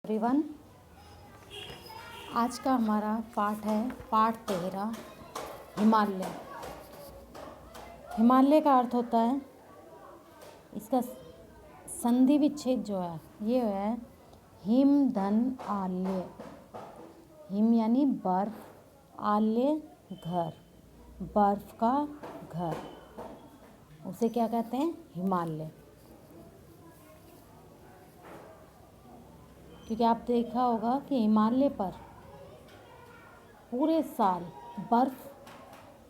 Everyone, आज का हमारा पाठ है पाठ 13 हिमालय। हिमालय का अर्थ होता है, इसका संधि विच्छेद जो है ये है हिम धन आल्य। हिम यानी बर्फ, आल्य घर, बर्फ का घर, उसे क्या कहते हैं? हिमालय। क्योंकि आप देखा होगा कि हिमालय पर पूरे साल बर्फ़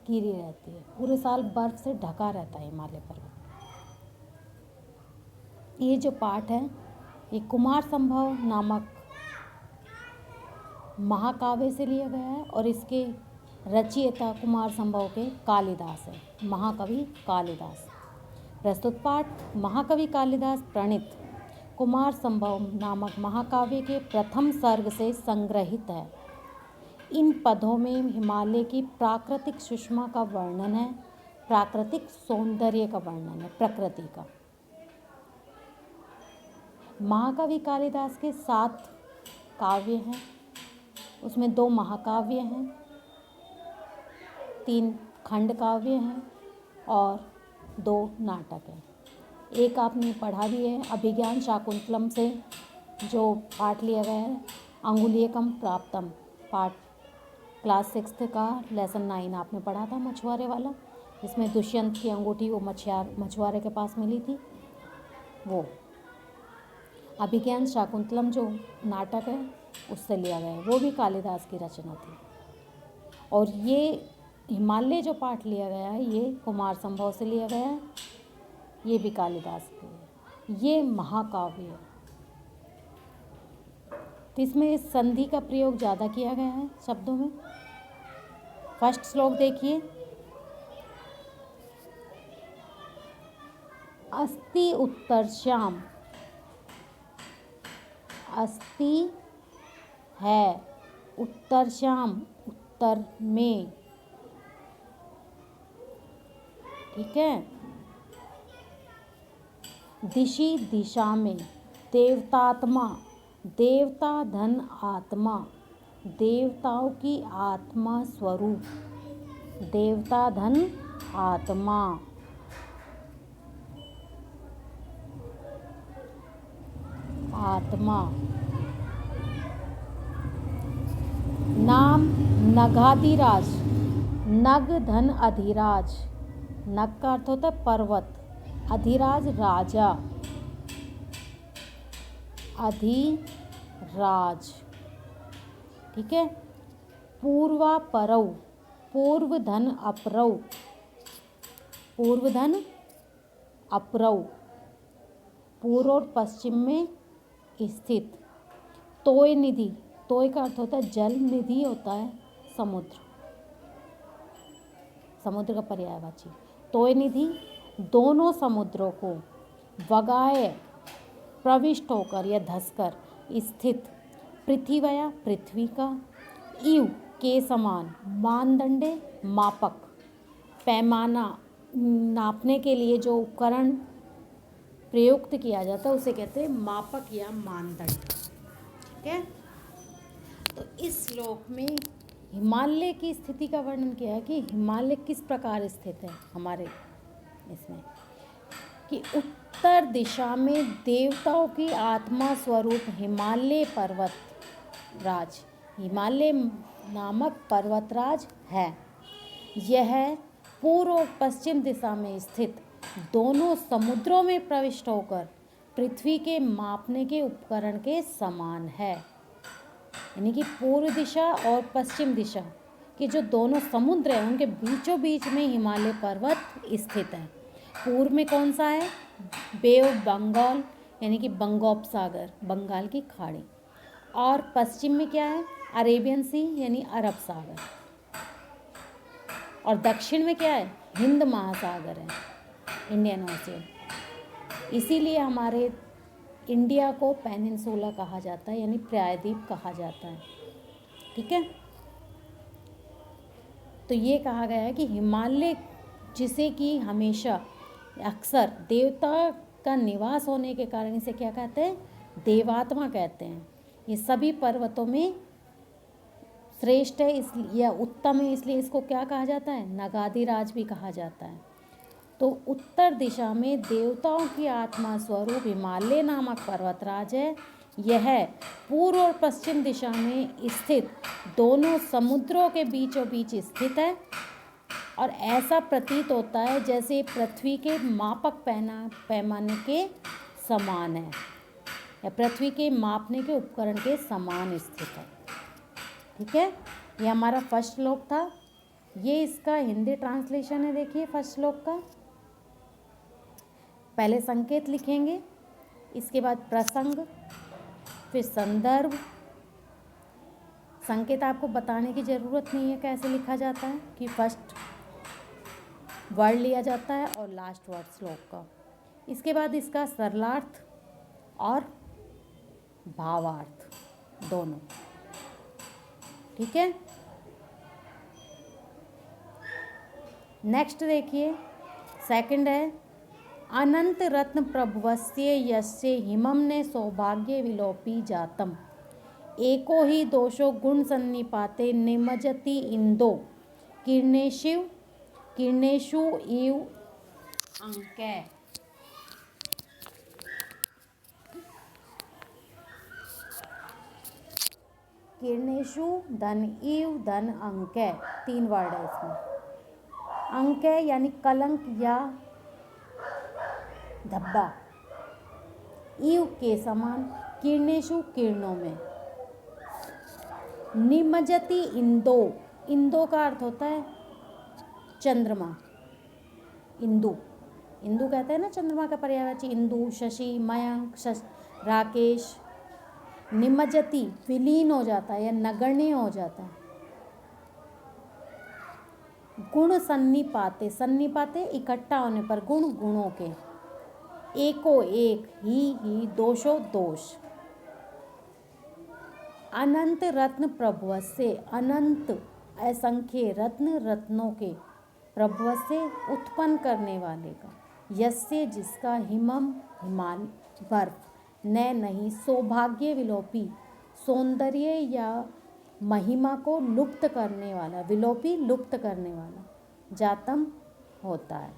गिरी रहती है, पूरे साल बर्फ़ से ढका रहता है हिमालय पर्वत। ये जो पाठ है ये कुमार संभव नामक महाकाव्य से लिया गया है और इसके रचयिता कुमार संभव के कालिदास है, महाकवि कालिदास। प्रस्तुत पाठ महाकवि कालिदास प्रणीत कुमार संभव नामक महाकाव्य के प्रथम सर्ग से संग्रहित है। इन पदों में हिमालय की प्राकृतिक सुषमा का वर्णन है, प्राकृतिक सौंदर्य का वर्णन है, प्रकृति का। महाकवि कालिदास के 7 काव्य हैं, उसमें 2 महाकाव्य हैं, 3 खंड काव्य हैं और 2 नाटक हैं। एक आपने पढ़ा भी है, अभिज्ञान शाकुंतलम से जो पाठ लिया गया है, अंगुलीयकम प्राप्तम पाठ, क्लास 6 का लेसन 9 आपने पढ़ा था, मछुआरे वाला, जिसमें दुष्यंत की अंगूठी वो मछुआरे के पास मिली थी। वो अभिज्ञान शाकुंतलम जो नाटक है उससे लिया गया है, वो भी कालिदास की रचना थी। और ये हिमालय जो पाठ लिया गया है ये कुमार संभव से लिया गया है, ये भी कालिदास की है, ये महाकाव्य है। तो इसमें संधि का प्रयोग ज़्यादा किया गया है शब्दों में। फर्स्ट श्लोक देखिए, अस्ति उत्तरश्याम, अस्ति है, उत्तरश्याम उत्तर में, ठीक है। दिशि दिशा में, देवतात्मा, देवता धन आत्मा, देवताओं की आत्मा स्वरूप, देवता धन आत्मा। आत्मा नाम नगाधिराज, नग धन अधिराज, नग का अर्थ होता है पर्वत, अधिराज राजा, अधिराज, ठीक है। पूर्वा परौ, पूर्व धन अपरौ, पूर्व धन अपरौ, पूर्व और पश्चिम में स्थित। तोय निधि, तोय का अर्थ होता है जल, निधि होता है समुद्र, समुद्र का पर्यायवाची। तोय निधि दोनों समुद्रों को वगाए प्रविष्ट होकर या धसकर स्थित, पृथ्वीया पृथ्वी का, इव के समान, मानदंडे मापक, पैमाना नापने के लिए जो उपकरण प्रयुक्त किया जाता है उसे कहते हैं मापक या मानदंड, ठीक है। तो इस श्लोक में हिमालय की स्थिति का वर्णन किया है कि हिमालय किस प्रकार स्थित है हमारे इसमें, कि उत्तर दिशा में देवताओं की आत्मा स्वरूप हिमालय पर्वत राज, हिमालय नामक पर्वतराज है। यह पूर्व और पश्चिम दिशा में स्थित दोनों समुद्रों में प्रविष्ट होकर पृथ्वी के मापने के उपकरण के समान है। यानी कि पूर्व दिशा और पश्चिम दिशा के जो दोनों समुद्र हैं उनके बीचों बीच में हिमालय पर्वत स्थित है। पूर्व में कौन सा है? बे ऑफ बंगाल, यानी कि बंगोपसागर, बंगाल की खाड़ी। और पश्चिम में क्या है? अरेबियन सी, यानी अरब सागर। और दक्षिण में क्या है? हिंद महासागर है, इंडियन ओशियन। इसीलिए हमारे इंडिया को पेनिनसुला कहा जाता है, यानी प्रायद्वीप कहा जाता है, ठीक है। तो ये कहा गया है कि हिमालय, जिसे कि हमेशा अक्सर देवता का निवास होने के कारण इसे क्या कहते हैं? देवात्मा कहते हैं। ये सभी पर्वतों में श्रेष्ठ है, इसलिए या उत्तम है, इसलिए इसको क्या कहा जाता है, नगाधिराज भी कहा जाता है। तो उत्तर दिशा में देवताओं की आत्मा स्वरूप हिमालय नामक पर्वतराज है। यह पूर्व और पश्चिम दिशा में स्थित दोनों समुद्रों के बीचों बीच स्थित है और ऐसा प्रतीत होता है जैसे पृथ्वी के मापक पैमाने के समान है या पृथ्वी के मापने के उपकरण के समान स्थित है। ठीक है, ये हमारा फर्स्ट श्लोक था। ये इसका हिंदी ट्रांसलेशन है। देखिए फर्स्ट श्लोक का पहले संकेत लिखेंगे, इसके बाद प्रसंग, फिर संदर्भ। संकेत आपको बताने की ज़रूरत नहीं है कैसे लिखा जाता है, कि फर्स्ट वर्ड लिया जाता है और लास्ट वर्ड श्लोक का। इसके बाद इसका सरलार्थ और भावार्थ दोनों। ठीक है, नेक्स्ट देखिए सेकंड है, अनंत रत्न प्रभवस्य यस्य हिमम ने सौभाग्य विलोपी जातम एको ही दोषो गुण सन्निपाते निमजति इंदो किरणेषु इव अंकै। किरणेषु धन इव धन अंकै, 3 वर्ड है इसमें। अंकै यानी कलंक या धब्बा, इव के समान, किरणेषु किरणों में, निमजति इंदो, इंदो का अर्थ होता है चंद्रमा। इंदु, इंदु कहते हैं ना चंद्रमा का पर्यायवाची, इंदु, शशि, मयंक, राकेश। निमज्जति विलीन हो जाता है या नगण्य हो जाता है। गुण सन्निपाते, सन्निपाते इकट्ठा होने पर, गुण गुणों के, एको एक, ही दोषो दोष। अनंत रत्न प्रभव से, अनंत असंख्य रत्न रत्नों के, प्रभव से उत्पन्न करने वाले का, यस्य जिसका, हिमम हिमाल बर्फ, न नहीं, सौभाग्य विलोपी सौंदर्य या महिमा को लुप्त करने वाला, विलोपी लुप्त करने वाला, जातम होता है।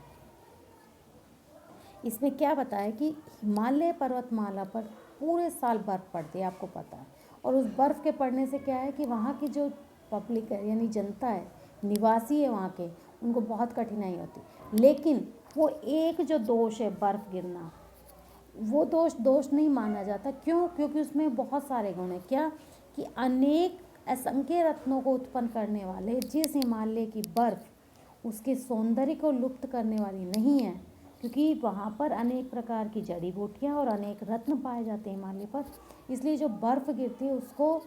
इसमें क्या बताया कि हिमालय पर्वतमाला पर पूरे साल बर्फ़ पड़ती है, आपको पता है। और उस बर्फ़ के पड़ने से क्या है कि वहाँ की जो पब्लिक है यानी जनता है, निवासी है वहाँ के, उनको बहुत कठिनाई होती। लेकिन वो एक जो दोष है बर्फ़ गिरना, वो दोष नहीं माना जाता। क्यों? क्योंकि उसमें बहुत सारे गुण हैं। क्या कि अनेक असंख्य रत्नों को उत्पन्न करने वाले जिस हिमालय की बर्फ़ उसके सौंदर्य को लुप्त करने वाली नहीं है, क्योंकि वहाँ पर अनेक प्रकार की जड़ी बूटियाँ और अनेक रत्न पाए जाते हैं हिमालय पर, इसलिए जो बर्फ़ गिरती है उसको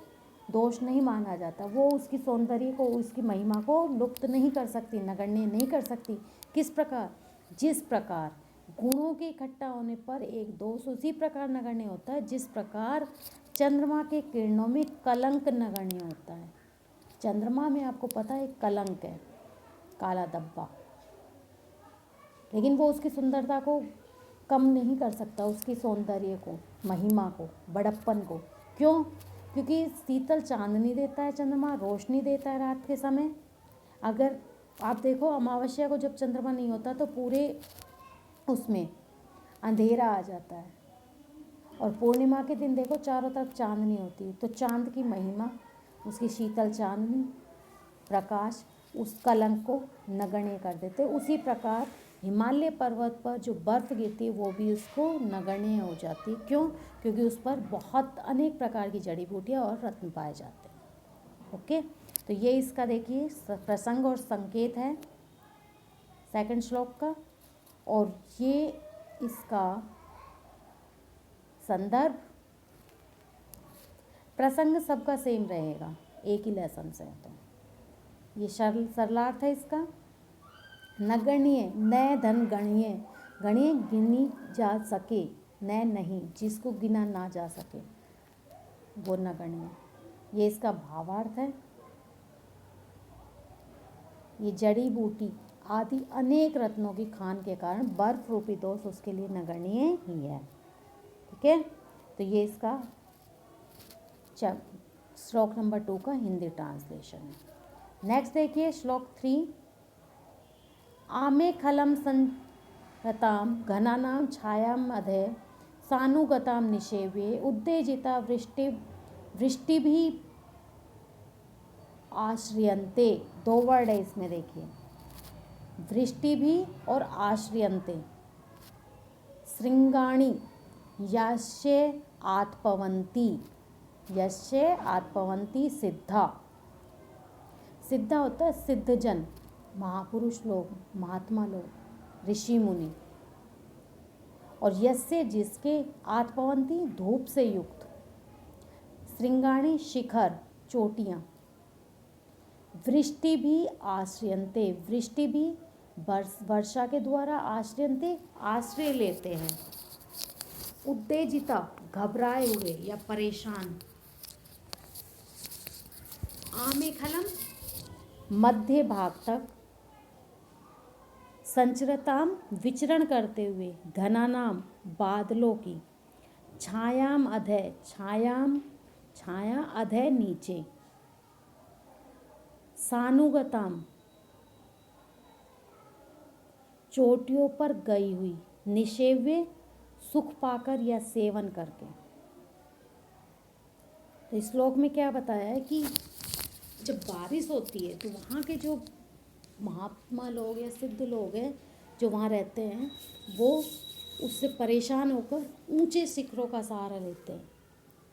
दोष नहीं माना जाता। वो उसकी सौंदर्य को, उसकी महिमा को लुप्त नहीं कर सकती, नगण्य नहीं कर सकती। किस प्रकार? जिस प्रकार गुणों के इकट्ठा होने पर एक दोष उसी प्रकार नगण्य होता है जिस प्रकार चंद्रमा के किरणों में कलंक नगण्य होता है। चंद्रमा में आपको पता है एक कलंक है, काला धब्बा, लेकिन वो उसकी सुंदरता को कम नहीं कर सकता, उसकी सौंदर्य को, महिमा को, बड़प्पन को। क्यों? क्योंकि शीतल चांदनी देता है चंद्रमा, रोशनी देता है रात के समय। अगर आप देखो अमावस्या को जब चंद्रमा नहीं होता तो पूरे उसमें अंधेरा आ जाता है, और पूर्णिमा के दिन देखो चारों तरफ चांदनी होती है। तो चांद की महिमा, उसकी शीतल चांदनी, प्रकाश उस कलंक को नगण्य कर देते। उसी प्रकार हिमालय पर्वत पर जो बर्फ़ गिरती है वो भी उसको नगण्य हो जाती है। क्यों? क्योंकि उस पर बहुत अनेक प्रकार की जड़ी बूटियाँ और रत्न पाए जाते हैं। ओके, तो ये इसका देखिए प्रसंग और संकेत है सेकंड श्लोक का, और ये इसका संदर्भ। प्रसंग सबका सेम रहेगा, एक ही लेसन से। तो ये सरलार्थ है इसका। नगण्य, न धन गणीय, गणीय गिनी जा सके, न नहीं, जिसको गिना ना जा सके वो नगण्य। ये इसका भावार्थ है। ये जड़ी बूटी आदि अनेक रत्नों की खान के कारण बर्फ रूपी दोष उसके लिए नगण्य ही है। ठीक है, तो ये इसका श्लोक नंबर 2 का हिंदी ट्रांसलेशन है। नेक्स्ट देखिए श्लोक 3। आमे खलम संरताम घनानाम छायाम अधे सानुगताम निषेव्ये उद्देजिता वृष्टि भी आश्रियन्ते। 2 वर्ड है इसमें देखिए, वृष्टि भी और आश्रियन्ते। श्रृंगाणि यस्य आत्पवन्ति, यस्य आत्पवन्ति सिद्धा। सिद्धा होता है सिद्धजन, महापुरुष लोग, महात्मा लोग, ऋषि मुनि। और यस्य जिसके, आत्पवन्ति धूप से युक्त, श्रृंगाणि शिखर चोटियाँ, वृष्टि भी आश्रयन्ते, वृष्टि भी वर्षा के द्वारा आश्रयन्ते आश्रय लेते हैं। उत्तेजिता घबराए हुए या परेशान। आमेखलम मध्य भाग तक, संचरताम विचरण करते हुए, घनानाम बादलों की, छायाम अधय छायाम छाया अधय नीचे, सानुगताम चोटियों पर गई हुई, निषेव्य सुख पाकर या सेवन करके। तो इस श्लोक में क्या बताया है कि जब बारिश होती है तो वहाँ के जो महात्मा लोग या सिद्ध लोग हैं जो वहाँ रहते हैं, वो उससे परेशान होकर ऊंचे शिखरों का सहारा लेते हैं,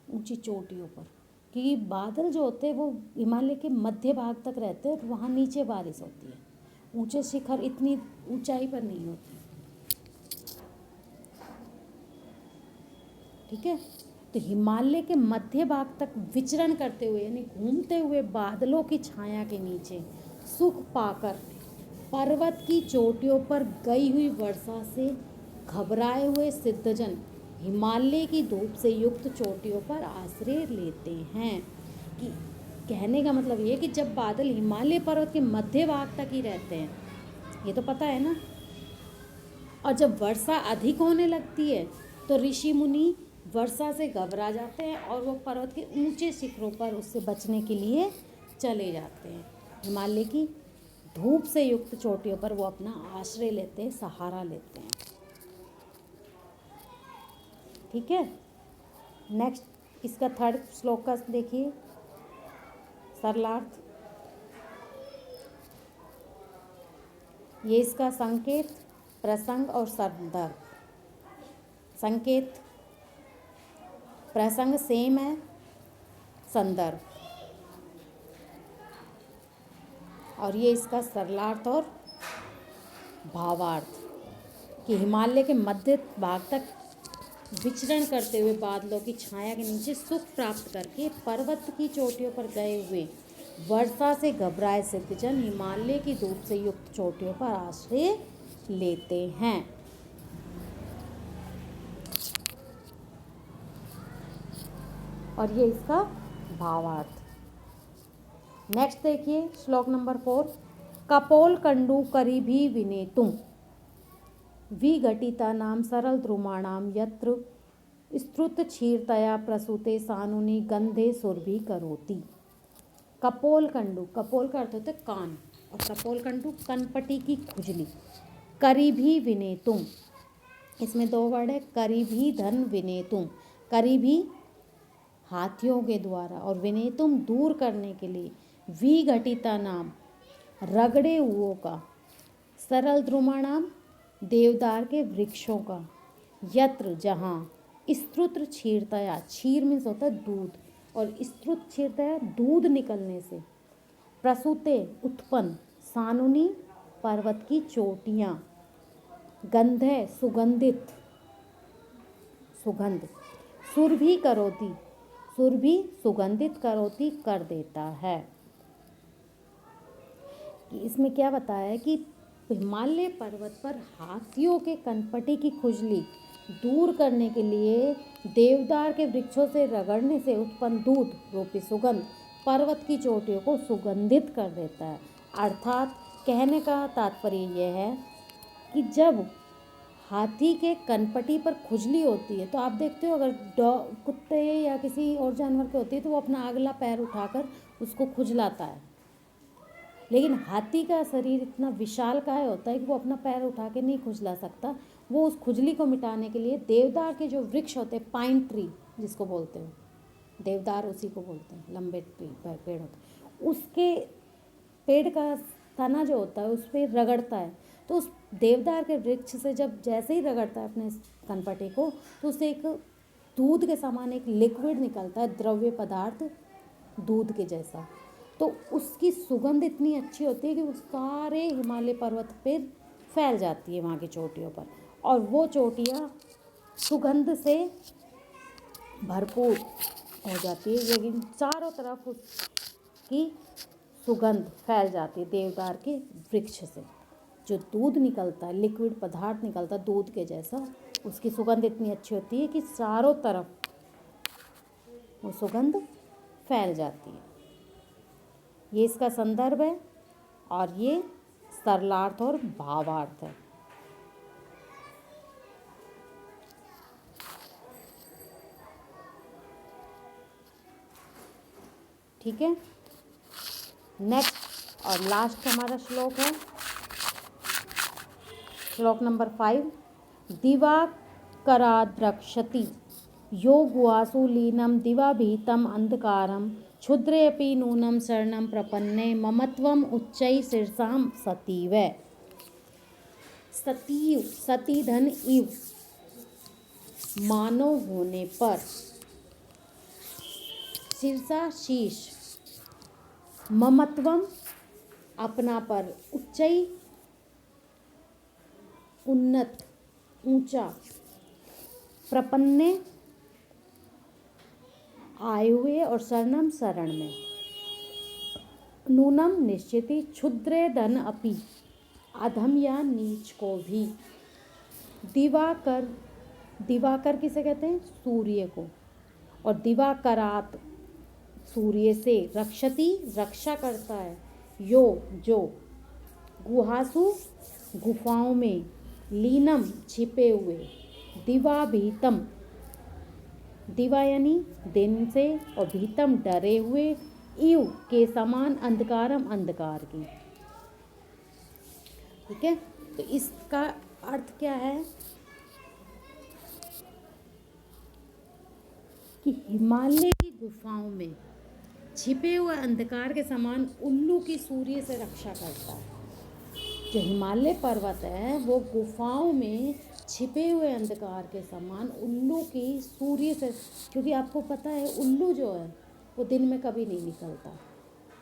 ऊंची चोटियों पर। क्योंकि बादल जो होते हैं वो हिमालय के मध्य भाग तक रहते हैं, तो वहाँ नीचे बारिश होती है, ऊंचे शिखर इतनी ऊंचाई पर नहीं होते। ठीक है, तो हिमालय के मध्य भाग तक विचरण करते हुए यानी घूमते हुए बादलों की छाया के नीचे सुख पाकर पर्वत की चोटियों पर गई हुई वर्षा से घबराए हुए सिद्धजन हिमालय की धूप से युक्त चोटियों पर आश्रय लेते हैं। कि कहने का मतलब ये कि जब बादल हिमालय पर्वत के मध्य भाग तक ही रहते हैं, ये तो पता है ना, और जब वर्षा अधिक होने लगती है तो ऋषि मुनि वर्षा से घबरा जाते हैं और वो पर्वत के ऊंचे शिखरों पर उससे बचने के लिए चले जाते हैं। हिमालय की धूप से युक्त चोटियों पर वो अपना आश्रय लेते हैं, सहारा लेते हैं। ठीक है, नेक्स्ट इसका थर्ड श्लोक का देखिए सरलार्थ। ये इसका संकेत, प्रसंग और संदर्भ। संकेत, प्रसंग सेम है, संदर्भ, और ये इसका सरलार्थ और भावार्थ। कि हिमालय के मध्य भाग तक विचरण करते हुए बादलों की छाया के नीचे सुख प्राप्त करके पर्वत की चोटियों पर गए हुए वर्षा से घबराए सिद्धजन हिमालय की धूप से युक्त चोटियों पर आश्रय लेते हैं। और ये इसका भावार्थ। नेक्स्ट देखिए श्लोक नंबर 4। कपोल कंडू करीभी विनेतुम विघटिता नाम सरल द्रुमाणाम यत्र स्तुत क्षीरतया प्रसूते सानुनी गंधे सुरभि करोति। कपोल कंडू, कपोल का अर्थ होता है कान, और कपोल कंडू कनपटी की खुजली। करीभी विनेतुम, इसमें 2 वर्ड है, करीभी धन विनेतुम, करीभी हाथियों के द्वारा और विनेतुम दूर करने के लिए, विघटिता नाम रगड़े हुओं का, सरल द्रुमाणाम देवदार के वृक्षों का, यत्र जहाँ, स्तुत्र क्षीरतया, क्षीर मीन्स होता है दूध, और स्तुत क्षीरतया दूध निकलने से, प्रसूते उत्पन्न, सानुनी पर्वत की चोटियाँ, गंधे सुगंधित, सुगंध, सुरभि करोति, सुरभि सुगंधित करोति कर देता है। कि इसमें क्या बताया है कि हिमालय पर्वत पर हाथियों के कनपटी की खुजली दूर करने के लिए देवदार के वृक्षों से रगड़ने से उत्पन्न दूध रूपी सुगंध पर्वत की चोटियों को सुगंधित कर देता है। अर्थात कहने का तात्पर्य यह है कि जब हाथी के कनपटी पर खुजली होती है, तो आप देखते हो अगर कुत्ते या किसी और जानवर के होती है तो वो अपना अगला पैर उठाकर उसको खुजलाता है, लेकिन हाथी का शरीर इतना विशालकाय होता है कि वो अपना पैर उठा के नहीं खुजला सकता। वो उस खुजली को मिटाने के लिए देवदार के जो वृक्ष होते हैं, पाइन ट्री जिसको बोलते हैं, देवदार उसी को बोलते हैं, लंबे पेड़ होते हैं, उसके पेड़ का तना जो होता है उस पर रगड़ता है। तो उस देवदार के वृक्ष से जब जैसे ही रगड़ता है अपने कनपटे को, तो उससे एक दूध के समान एक लिक्विड निकलता है, द्रव्य पदार्थ दूध के जैसा। तो उसकी सुगंध इतनी अच्छी होती है कि वो सारे हिमालय पर्वत पर फैल जाती है, वहाँ की चोटियों पर, और वो चोटियाँ सुगंध से भरपूर हो जाती है, लेकिन चारों तरफ उसकी सुगंध फैल जाती है देवदार के वृक्ष से। जो दूध निकलता है, लिक्विड पदार्थ निकलता है दूध के जैसा, उसकी सुगंध इतनी अच्छी होती है कि चारों तरफ वो सुगंध फैल जाती है। ये इसका संदर्भ है और ये सरलार्थ और भावार्थ है। ठीक है, नेक्स्ट और लास्ट हमारा श्लोक है, श्लोक नंबर 5। दिवाकराद्रक्षति यो गुहासु लीनं दिवाभीतम् अंधकारं क्षुद्रेऽपि नूनं शरणं प्रपन्ने ममत्वम् उच्चैः शीर्षां सतीव। सतीव सती धन इव, मानव होने पर, शीर्षा शीश, ममत्वम अपना पर, उच्चई उन्नत ऊंचा, प्रपन्ने आए हुए और शरणम शरण में, नूनम निश्चिति, क्षुद्रे धन अपि अधम या नीच को भी। दिवाकर, दिवाकर किसे कहते हैं? सूर्य को। और दिवाकरात सूर्य से, रक्षति रक्षा करता है, यो जो, गुहासु गुफाओं में, लीनम छिपे हुए, दिवाभीतम दिवा यानी दिन से, और भीतम डरे हुए, इव के समान, अंधकारम अंधकार की। ठीक है, तो इसका अर्थ क्या है कि हिमालय की गुफाओं में छिपे हुए अंधकार के समान उल्लू की सूर्य से रक्षा करता है। जो हिमालय पर्वत है वो गुफाओं में छिपे हुए अंधकार के समान उल्लू की सूर्य से, क्योंकि आपको पता है उल्लू जो है वो दिन में कभी नहीं निकलता,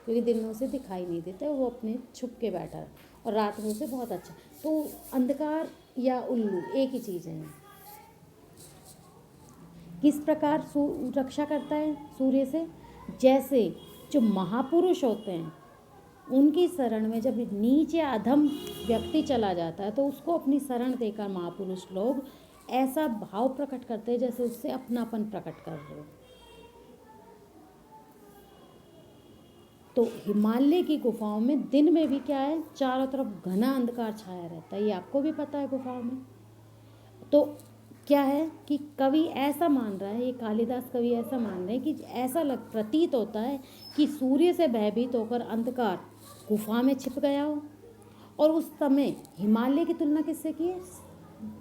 क्योंकि दिन में उसे दिखाई नहीं देता, वो अपने छुप के बैठा है, और रात में उसे बहुत अच्छा। तो अंधकार या उल्लू एक ही चीज़ है। किस प्रकार रक्षा करता है सूर्य से? जैसे जो महापुरुष होते हैं उनकी शरण में जब नीच या अधम व्यक्ति चला जाता है तो उसको अपनी शरण देकर महापुरुष लोग ऐसा भाव प्रकट करते हैं जैसे उससे अपनापन प्रकट कर रहे हो। तो हिमालय की गुफाओं में दिन में भी क्या है, चारों तरफ घना अंधकार छाया रहता है, ये आपको भी पता है गुफाओं में। तो क्या है कि कवि ऐसा मान रहा है, ये कालिदास कवि ऐसा मान रहे हैं कि ऐसा प्रतीत होता है कि सूर्य से भयभीत होकर अंधकार गुफा में छिप गया हो। और उस समय हिमालय की तुलना किससे की है?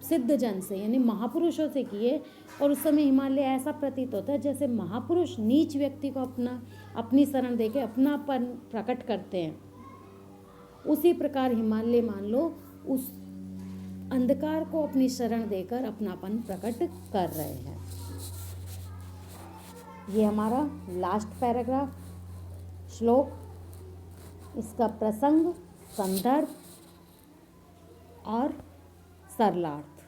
सिद्ध जन से, यानी महापुरुषों से की है। और उस समय हिमालय ऐसा प्रतीत होता है जैसे महापुरुष नीच व्यक्ति को अपनी शरण देके अपनापन प्रकट करते हैं। उसी प्रकार हिमालय मान लो उस अंधकार को अपनी शरण देकर अपनापन प्रकट कर रहे हैं। ये हमारा लास्ट पैराग्राफ श्लोक, इसका प्रसंग, संदर्भ और सरलार्थ।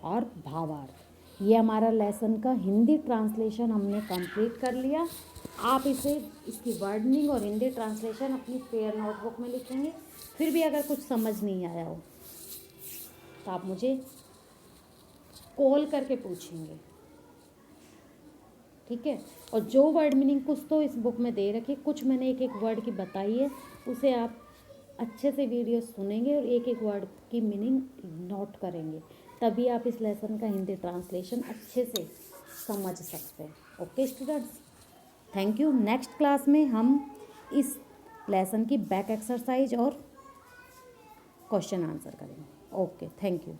और भावार्थ। ये हमारा लेसन का हिंदी ट्रांसलेशन हमने कंप्लीट कर लिया। आप इसे, इसकी वर्डनिंग और हिंदी ट्रांसलेशन अपनी पेयर नोटबुक में लिखेंगे। फिर भी अगर कुछ समझ नहीं आया हो तो आप मुझे कॉल करके पूछेंगे। ठीक है। और जो वर्ड मीनिंग कुछ तो इस बुक में दे रखी, कुछ मैंने एक एक वर्ड की बताई है, उसे आप अच्छे से वीडियो सुनेंगे और एक एक वर्ड की मीनिंग नोट करेंगे, तभी आप इस लेसन का हिंदी ट्रांसलेशन अच्छे से समझ सकते हैं। Okay students, thank you. Next class में हम इस लेसन की बैक एक्सरसाइज और क्वेश्चन आंसर करेंगे। Okay, thank you.